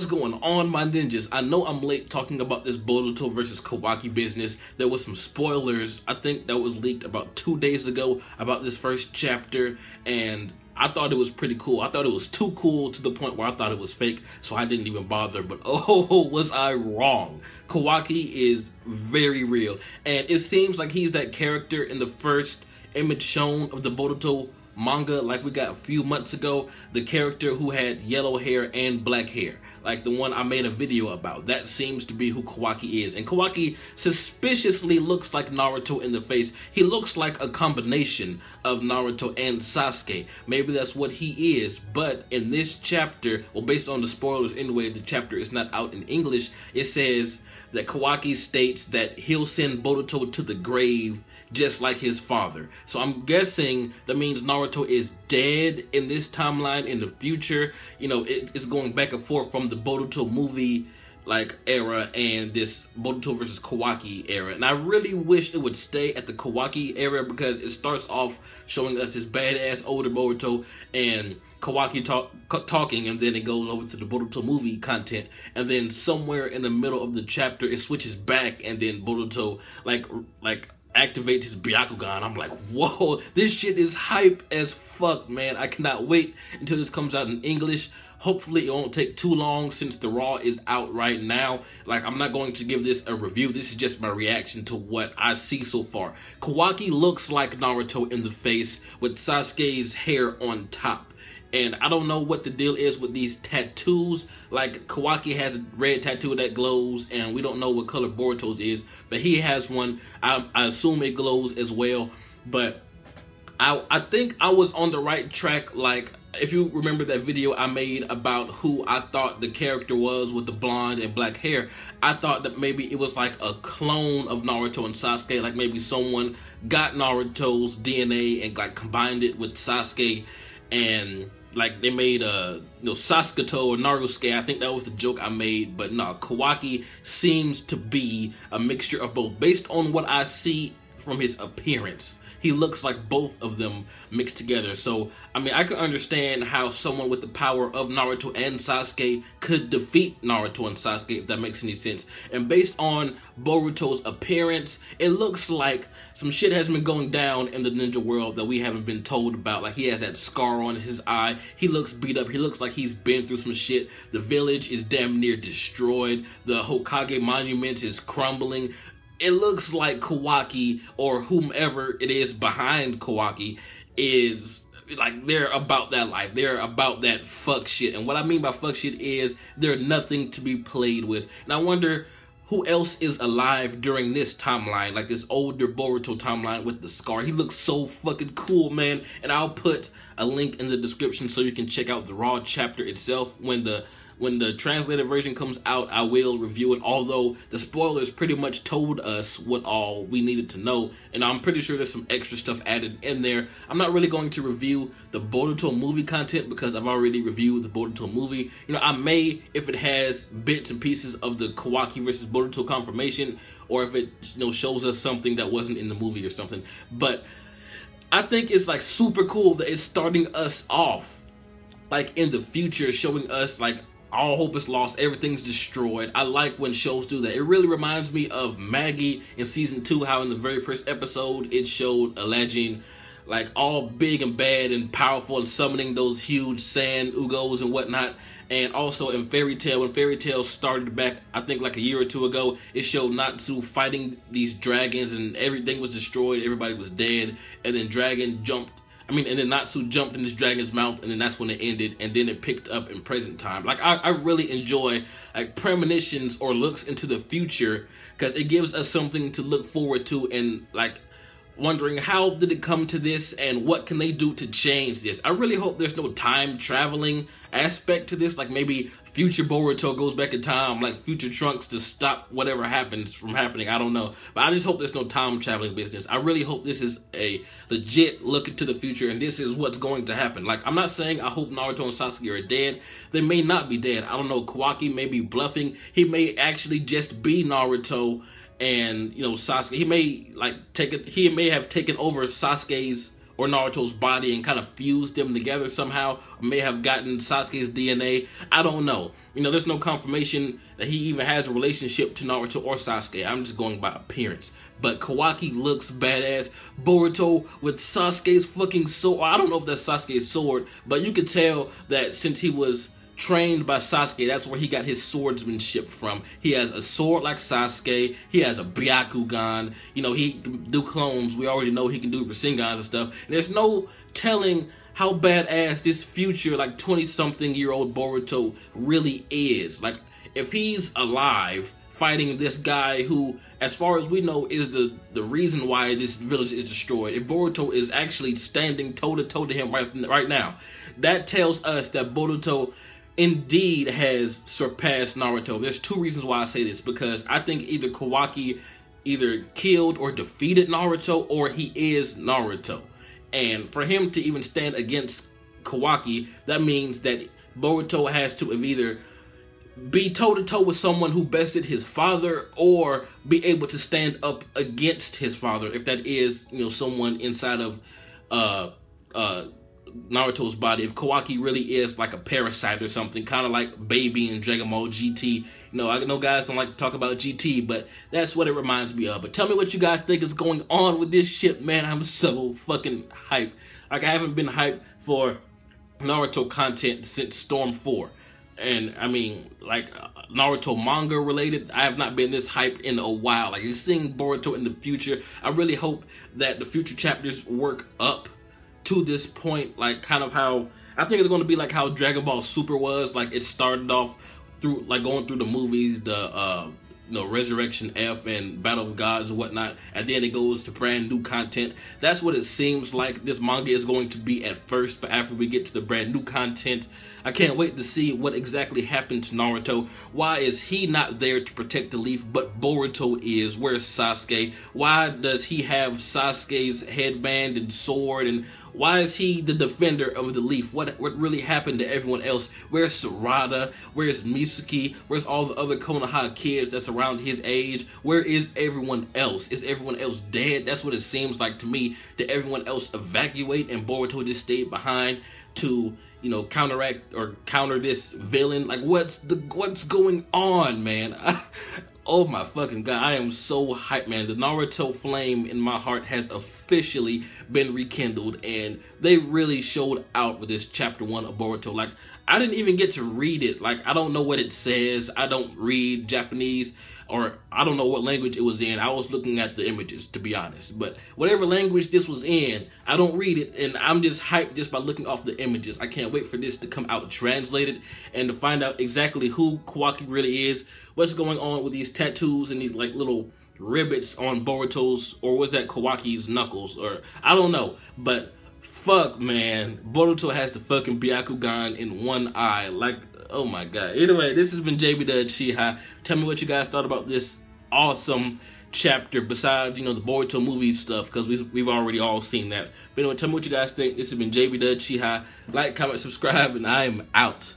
going on, my ninjas? I know I'm late talking about this Boruto versus Kawaki business. There was some spoilers, I think that was leaked about 2 days ago about this first chapter, and I thought it was pretty cool. I thought it was too cool to the point where I thought it was fake, so I didn't even bother, but oh, was I wrong. Kawaki is very real, and it seems like he's that character in the first image shown of the Boruto Manga, like we got a few months ago, the character who had yellow hair and black hair, like the one I made a video about. That seems to be who Kawaki is, and Kawaki suspiciously looks like Naruto in the face. He looks like a combination of Naruto and Sasuke. Maybe that's what he is, but in this chapter, well, based on the spoilers anyway, the chapter is not out in English, it says that Kawaki states that he'll send Boruto to the grave just like his father. So I'm guessing that means Naruto is dead in this timeline in the future. You know, it's going back and forth from the Boruto movie like era and this Boruto versus Kawaki era. And I really wish it would stay at the Kawaki era because it starts off showing us his badass older Boruto and Kawaki talking, and then it goes over to the Boruto movie content, and then somewhere in the middle of the chapter it switches back, and then Boruto like activates his Byakugan. I'm like, whoa, this shit is hype as fuck, man. I cannot wait until this comes out in English. Hopefully it won't take too long since the Raw is out right now. Like, I'm not going to give this a review. This is just my reaction to what I see so far. Kawaki looks like Naruto in the face with Sasuke's hair on top. And I don't know what the deal is with these tattoos. Like, Kawaki has a red tattoo that glows, and we don't know what color Boruto's is, but he has one. I assume it glows as well. But I think I was on the right track. Like, if you remember that video I made about who I thought the character was with the blonde and black hair, I thought that maybe it was like a clone of Naruto and Sasuke. Like, maybe someone got Naruto's DNA and like combined it with Sasuke, and like they made Sasuke or Narusuke. I think that was the joke I made, but no, Kawaki seems to be a mixture of both. Based on what I see from his appearance, he looks like both of them mixed together. So, I mean, I can understand how someone with the power of Naruto and Sasuke could defeat Naruto and Sasuke, if that makes any sense. And based on Boruto's appearance, it looks like some shit has been going down in the ninja world that we haven't been told about. Like, he has that scar on his eye. He looks beat up. He looks like he's been through some shit. The village is damn near destroyed. The Hokage monument is crumbling. It looks like Kawaki, or whomever it is behind Kawaki, is like, they're about that life. They're about that fuck shit. And what I mean by fuck shit is they're nothing to be played with. And I wonder who else is alive during this timeline, like this older Boruto timeline with the scar. He looks so fucking cool, man. And I'll put a link in the description so you can check out the Raw chapter itself. When the translated version comes out, I will review it, although the spoilers pretty much told us what all we needed to know, and I'm pretty sure there's some extra stuff added in there. I'm not really going to review the Boruto movie content because I've already reviewed the Boruto movie. You know, I may, if it has bits and pieces of the Kawaki versus Boruto confirmation, or if it, you know, shows us something that wasn't in the movie or something. But I think it's like super cool that it's starting us off like in the future, showing us like all hope is lost, everything's destroyed. I like when shows do that. It really reminds me of Maggie in season 2, how in the very first episode it showed Alleging like all big and bad and powerful and summoning those huge sand ugos and whatnot. And also in Fairy Tail, when Fairy Tail started back, I think like a year or two ago, it showed Natsu fighting these dragons and everything was destroyed, everybody was dead, and then and then Natsu jumped in this dragon's mouth, and then that's when it ended, and then it picked up in present time. Like, I really enjoy like premonitions or looks into the future, because it gives us something to look forward to, and like wondering how did it come to this and what can they do to change this. I really hope there's no time traveling aspect to this, like maybe future Boruto goes back in time, like future Trunks, to stop whatever happens from happening. I don't know, but I just hope there's no time traveling business. I really hope this is a legit look into the future and this is what's going to happen. Like, I'm not saying I hope Naruto and Sasuke are dead. They may not be dead. I don't know. Kawaki may be bluffing. He may actually just be Naruto, and you know, Sasuke, he may have taken over Sasuke's or Naruto's body and kind of fused them together somehow, or may have gotten Sasuke's DNA. I don't know. You know, there's no confirmation that he even has a relationship to Naruto or Sasuke. I'm just going by appearance. But Kawaki looks badass. Boruto with Sasuke's fucking sword. I don't know if that's Sasuke's sword, but you could tell that since he was trained by Sasuke, that's where he got his swordsmanship from. He has a sword like Sasuke. He has a Byakugan. You know, he can do clones. We already know he can do Rasengans and stuff. And there's no telling how badass this future, like 20-something-year-old Boruto really is. Like, if he's alive fighting this guy who, as far as we know, is the reason why this village is destroyed. If Boruto is actually standing toe-to-toe to him right now, that tells us that Boruto indeed has surpassed Naruto. There's two reasons why I say this, because I think either Kawaki either killed or defeated Naruto, or he is Naruto. And for him to even stand against Kawaki, that means that Boruto has to have either be toe-to-toe with someone who bested his father, or be able to stand up against his father, if that is, you know, someone inside of Naruto's body. If Kawaki really is like a parasite or something, kind of like Baby in Dragon Ball GT. You know, I know guys don't like to talk about GT, but that's what it reminds me of. But tell me what you guys think is going on with this shit, man. I'm so fucking hyped. Like, I haven't been hyped for Naruto content since Storm 4. And I mean, like, Naruto manga related, I have not been this hyped in a while. Like, you're seeing Boruto in the future. I really hope that the future chapters work up to this point, like kind of how I think it's going to be like how Dragon Ball Super was. Like, it started off through like going through the movies, the you know, Resurrection F and Battle of Gods and whatnot, and then it goes to brand new content. That's what it seems like this manga is going to be at first, but after we get to the brand new content, I can't wait to see what exactly happened to Naruto. Why is he not there to protect the leaf, but Boruto is? Where's Sasuke? Why does he have Sasuke's headband and sword, and why is he the defender of the leaf? What really happened to everyone else? Where's Sarada? Where's Mitsuki? Where's all the other Konoha kids that's around his age? Where is everyone else? Is everyone else dead? That's what it seems like to me. Did everyone else evacuate and Boruto just stayed behind to, you know, counteract or counter this villain? Like, what's going on, man? Oh my fucking god, I am so hyped, man. The Naruto flame in my heart has officially been rekindled, and they really showed out with this chapter 1 of Boruto. Like, I didn't even get to read it. Like, I don't know what it says. I don't read Japanese, or I don't know what language it was in. I was looking at the images, to be honest. But whatever language this was in, I don't read it, and I'm just hyped just by looking off the images. I can't wait for this to come out translated and to find out exactly who Kawaki really is, what's going on with these tattoos and these like little rivets on Boruto's, or was that Kawaki's knuckles, or I don't know. But fuck, man, Boruto has the fucking Byakugan in one eye. Like, oh my god. Anyway, this has been jbDAuchiha. Tell me what you guys thought about this awesome chapter, besides, you know, the Boruto movie stuff, because we've already all seen that. But anyway, tell me what you guys think. This has been jbDAuchiha. Like, comment, subscribe, and I am out.